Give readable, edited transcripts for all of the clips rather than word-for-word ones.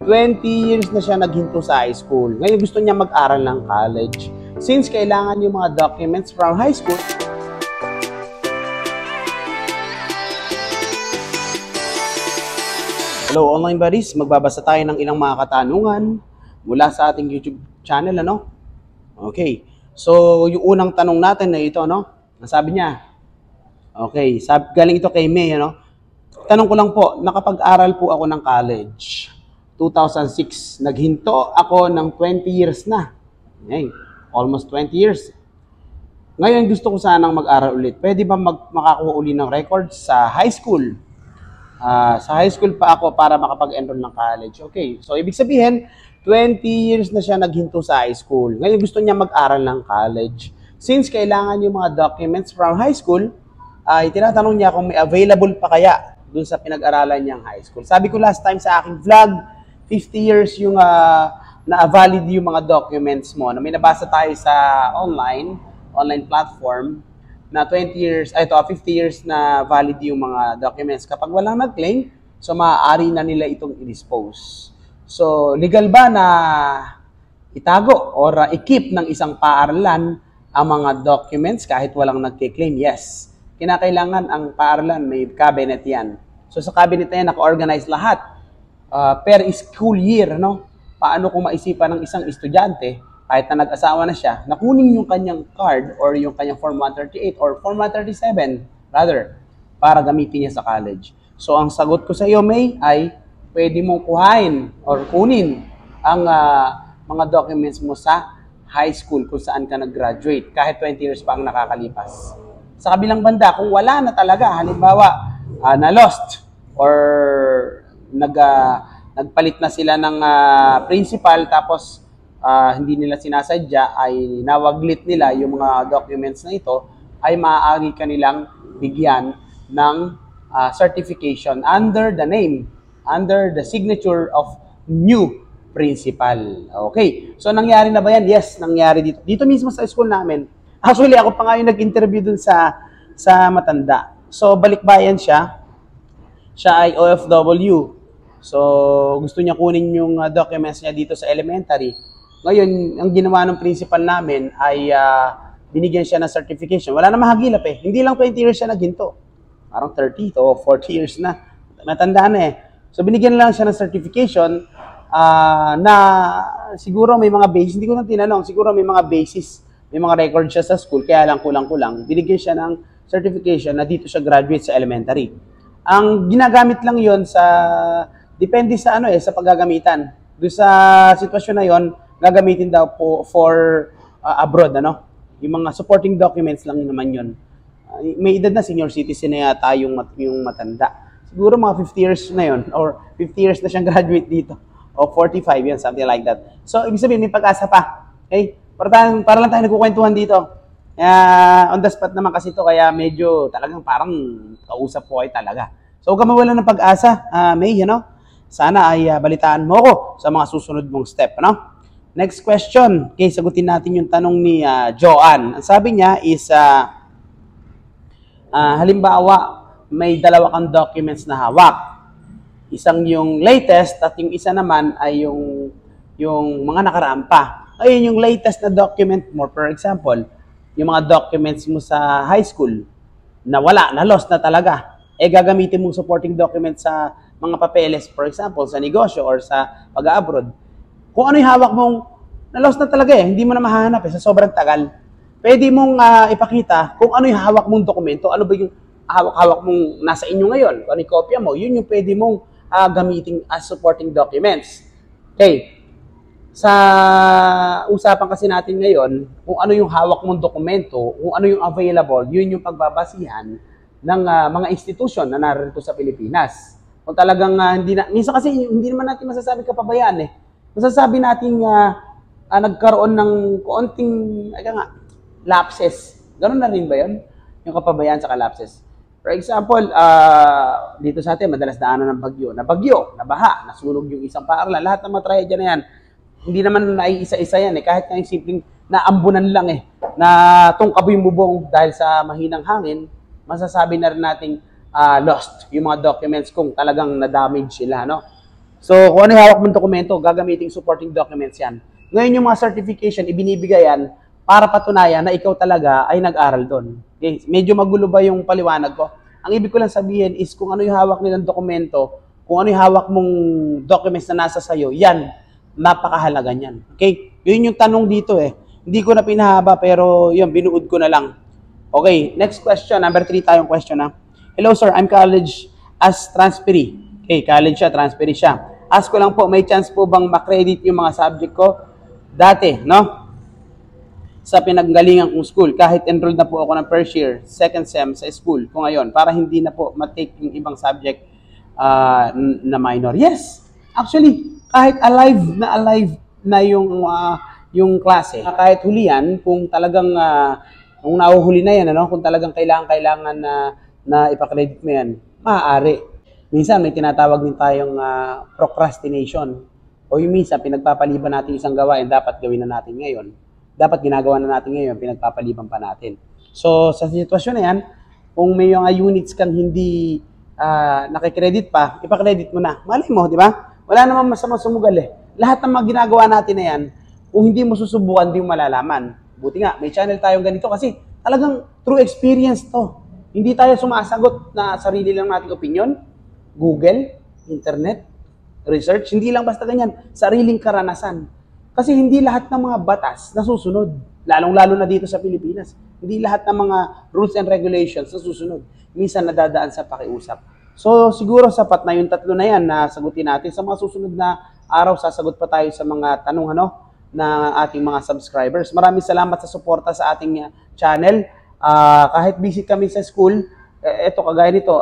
20 years na siya naghinto sa high school. Ngayon gusto niya mag-aral ng college. Since kailangan yung mga documents from high school, hello online buddies, magbabasa tayo ng ilang mga katanungan mula sa ating YouTube channel, ano? Okay, so yung unang tanong natin na ito, ano? Sabi niya, okay, galing ito kay May, ano? Tanong ko lang po, nakapag-aral po ako ng college. 2006, naghinto ako ng 20 years na. Okay, almost 20 years. Ngayon gusto ko sanang mag-aral ulit. Pwede ba makakuha uli ng records sa high school? Sa high school pa ako para makapag-enroll ng college. Okay, so ibig sabihin, 20 years na siya naghinto sa high school. Ngayon gusto niya mag-aral ng college. Since kailangan yung mga documents from high school, tinatanong niya kung may available pa kaya dun sa pinag-aralan niyang high school. Sabi ko last time sa aking vlog, 50 years yung na-valid yung mga documents mo. May nabasa tayo sa online platform, na 20 years, 50 years na valid yung mga documents. Kapag walang nag-claim, so maaari na nila itong i-dispose. So, legal ba na itago or i-keep ng isang paaralan ang mga documents kahit walang nag-claim? Yes. Kinakailangan ang paaralan, may cabinet yan. So, sa cabinet na yan, naka-organize lahat. Per school year, no? Paano kung maisipan ng isang estudyante, kahit na nag-asawa na siya, nakunin yung kanyang card or yung kanyang Form 138 or Form 137, rather, para gamitin niya sa college. So, ang sagot ko sa iyo, May, ay pwede mong kuhain or kunin ang mga documents mo sa high school kung saan ka nag-graduate, kahit 20 years pa ang nakakalipas. Sa kabilang banda, kung wala na talaga, halimbawa, na-lost or nagpalit na sila ng principal tapos hindi nila sinasadya, ay nawaglit nila yung mga documents na ito, ay maaari kanilang bigyan ng certification under the name, under the signature of new principal. Okay, so nangyari na ba yan? Yes, nangyari dito. Dito mismo sa school namin. Actually, ako pa nga yung nag-interview dun sa matanda. So, balikbayan siya. Siya ay OFW. So, gusto niya kunin yung documents niya dito sa elementary. Ngayon, ang ginawa ng principal namin ay binigyan siya ng certification. Wala na mahagilap eh. Hindi lang 20 years siya naghinto. Parang 30 to 40 years na. Matanda na eh. So, binigyan lang siya ng certification na siguro may mga basis. Hindi ko na tinanong. Siguro may mga basis. May mga record siya sa school. Kaya lang kulang-kulang. Binigyan siya ng certification na dito siya graduate sa elementary. Ang ginagamit lang yon sa depende sa sa paggagamitan. Doon sa sitwasyon na yon, gagamitin daw po for abroad, Yung mga supporting documents lang naman yon. May edad na, senior citizen na yata yung matanda. Siguro mga 50 years na yon or 50 years na siyang graduate dito. O 45 yan, something like that. So, ibig sabihin, may pag-asa pa. Okay? Para lang tayo nagkukwentuhan dito. On the spot naman kasi ito, kaya medyo talagang parang kausap po ay talaga. So, huwag ka mawala ng pag-asa, May, Sana ay balitaan mo ko sa mga susunod mong step, Next question. Okay, sagutin natin yung tanong ni Joanne. Ang sabi niya is, halimbawa, may dalawa kang documents na hawak. Isang yung latest at yung isa naman ay yung mga nakaraan pa. Ayun yung latest na document mo, for example, yung mga documents mo sa high school na wala, na-lost na talaga. Gagamitin mong supporting document sa mga papeles, for example, sa negosyo or sa pag-abroad. Kung ano yung hawak mong, na-lost na talaga hindi mo na mahahanap sa sobrang tagal. Pwede mong ipakita kung ano yung hawak mong dokumento, ano ba yung hawak mong nasa inyo ngayon, kung ano yung kopya mo, yun yung pwede mong gamitin as supporting documents. Okay. Sa usapan kasi natin ngayon, kung ano yung hawak mong dokumento, kung ano yung available, yun yung pagbabasihan ng mga institusyon na narito sa Pilipinas. Kung talagang minsan kasi hindi naman natin masasabi kapabayaan Masasabi natin nagkaroon ng konting lapses. Ganoon na rin ba 'yon? Yung kapabayaan sa lapses. For example, dito sa atin madalas daanan ng bagyo. Nabaha, nasunog yung isang paaralan. Lahat ng mga trahedya na yan, hindi naman naiisa-isa yan kahit na yung simpleng naambunan lang na tungkabo yung bubong dahil sa mahinang hangin, masasabi na rin nating lost yung mga documents kung talagang na-damage sila, So, kung ano yung hawak mong dokumento, gagamitin supporting documents yan. Ngayon yung mga certification, ibinibigay yan para patunayan na ikaw talaga ay nag-aral doon. Okay? Medyo magulo ba yung paliwanag ko? Ang ibig ko lang sabihin is kung ano yung hawak nilang dokumento, kung ano yung hawak mong documents na nasa sayo, yan, napakahalaga niyan. Okay? Yun yung tanong dito eh. Hindi ko na pinahaba pero yun, binuod ko na lang. Okay, next question. Number 3 tayong question na. Hello sir, I'm college as transferee. Okay, college siya, transferee siya. Ask ko lang po, may chance po bang makredit yung mga subject ko dati, no? Sa pinanggalingan kong school, kahit enrolled na po ako ng first year, second sem sa school ko ngayon, para hindi na po matake yung ibang subject na minor. Yes, actually, kahit alive na yung klase, kahit hulihan, kung talagang kung nahuhuli na yan, ano, kung talagang kailangan na ipakredit mo yan, maaari. Minsan may tinatawag din tayong procrastination. O yung minsan, pinagpapaliban natin isang gawain, dapat gawin na natin ngayon. Dapat ginagawa na natin ngayon, pinagpapaliban pa natin. So, sa sitwasyon na yan, kung may mga units kang hindi nakikredit pa, ipakredit mo na. Malay mo, di ba? Wala namang masama sumugal eh. Lahat ng mga ginagawa natin na yan, kung hindi mo susubukan, hindi mo malalaman. Buti nga, may channel tayong ganito kasi talagang true experience to. Hindi tayo sumasagot na sarili lang nating opinion. Google, internet, research, hindi lang basta ganyan. Sariling karanasan. Kasi hindi lahat ng mga batas nasusunod. Lalong-lalo na dito sa Pilipinas. Hindi lahat ng mga rules and regulations nasusunod. Minsan nadadaan sa pakiusap. So siguro sapat na yung tatlo na yan na sagutin natin. Sa mga susunod na araw, sasagot pa tayo sa mga tanong na ating mga subscribers. Maraming salamat sa suporta sa ating channel. Kahit busy kami sa school, eto kagaya nito,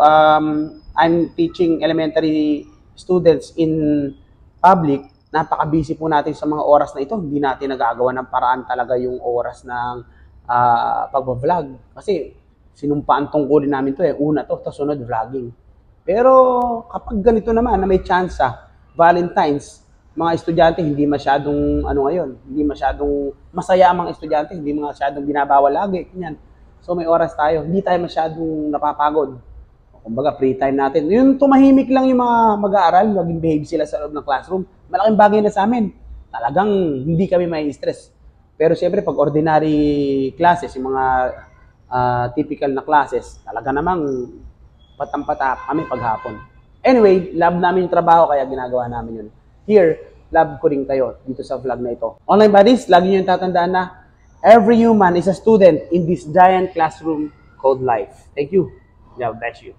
I'm teaching elementary students in public. Napaka-busy po natin sa mga oras na ito. Hindi natin nagagawa ng paraan talaga yung oras ng pag-vlog. Kasi sinumpaan tungkulin namin to eh. Una to, tapos sunod vlogging. Pero kapag ganito naman na may chance Valentine's, mga estudyante hindi masyadong hindi masyadong masaya ang mga estudyante, hindi masyadong binabawal lagi, ganyan. So may oras tayo, hindi tayo masyadong napapagod. Kumbaga free time natin. Yung tumahimik lang yung mga mag-aaral, maging behave sila sa loob ng classroom, malaking bagay na sa amin. Talagang hindi kami may stress. Pero siyempre pag ordinary classes, yung mga typical na classes, talaga namang patang-pata kami paghapon. Anyway, love namin yung trabaho kaya ginagawa namin yun. Here, love ko rin kayo dito sa vlog na ito. Online buddies, lagi nyo yung tatandaan na every human is a student in this giant classroom called life. Thank you. God bless you.